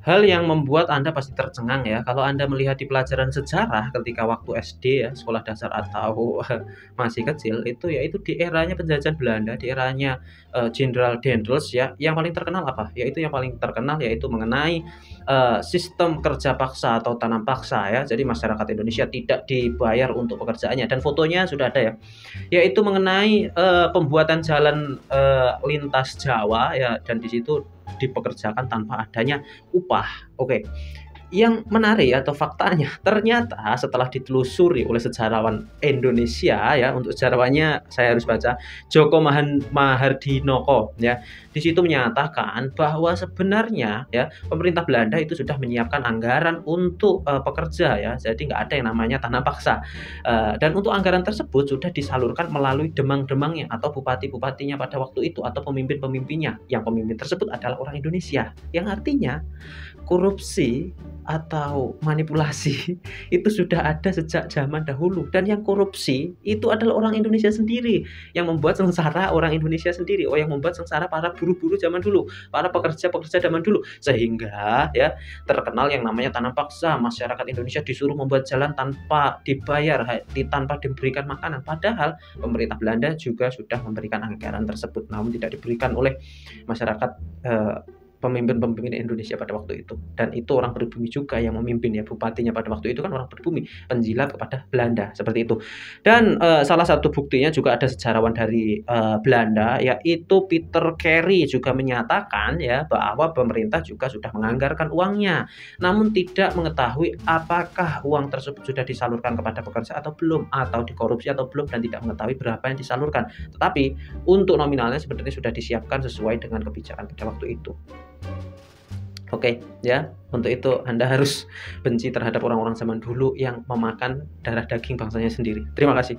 hal yang membuat Anda pasti tercengang ya, kalau Anda melihat di pelajaran sejarah ketika waktu SD ya, sekolah dasar atau masih kecil, itu di eranya penjajahan Belanda, di eranya Jenderal Dendels ya, yang paling terkenal apa? Yaitu yang paling terkenal yaitu mengenai sistem kerja paksa atau tanam paksa ya. Jadi masyarakat Indonesia tidak dibayar untuk pekerjaannya dan fotonya sudah ada ya. Yaitu mengenai pembuatan jalan lintas Jawa ya, dan di situ dipekerjakan tanpa adanya upah. Oke. Yang menarik atau faktanya, ternyata setelah ditelusuri oleh sejarawan Indonesia ya, untuk sejarawannya saya harus baca Djoko Mahardinoko ya. Di situ menyatakan bahwa sebenarnya ya pemerintah Belanda itu sudah menyiapkan anggaran untuk pekerja ya. Jadi nggak ada yang namanya tanah paksa. Dan untuk anggaran tersebut sudah disalurkan melalui demang-demangnya atau bupati-bupatinya pada waktu itu atau pemimpin-pemimpinnya. Yang pemimpin tersebut adalah orang Indonesia. Yang artinya korupsi atau manipulasi itu sudah ada sejak zaman dahulu, dan yang korupsi itu adalah orang Indonesia sendiri, yang membuat sengsara orang Indonesia sendiri, yang membuat sengsara para buruh-buruh zaman dulu, para pekerja-pekerja zaman dulu, sehingga ya terkenal yang namanya tanam paksa. Masyarakat Indonesia disuruh membuat jalan tanpa dibayar, tanpa diberikan makanan, padahal pemerintah Belanda juga sudah memberikan anggaran tersebut, namun tidak diberikan oleh masyarakat pemimpin-pemimpin Indonesia pada waktu itu. Dan itu orang pribumi juga yang memimpin ya, bupatinya pada waktu itu kan orang pribumi, penjilat kepada Belanda, seperti itu. Dan salah satu buktinya juga ada sejarawan dari Belanda, yaitu Peter Carey, juga menyatakan ya bahwa pemerintah juga sudah menganggarkan uangnya, namun tidak mengetahui apakah uang tersebut sudah disalurkan kepada pekerja atau belum, atau dikorupsi atau belum, dan tidak mengetahui berapa yang disalurkan. Tetapi untuk nominalnya sebenarnya sudah disiapkan sesuai dengan kebijakan pada waktu itu. Oke, ya, untuk itu Anda harus benci terhadap orang-orang zaman dulu yang memakan darah daging bangsanya sendiri. Terima kasih.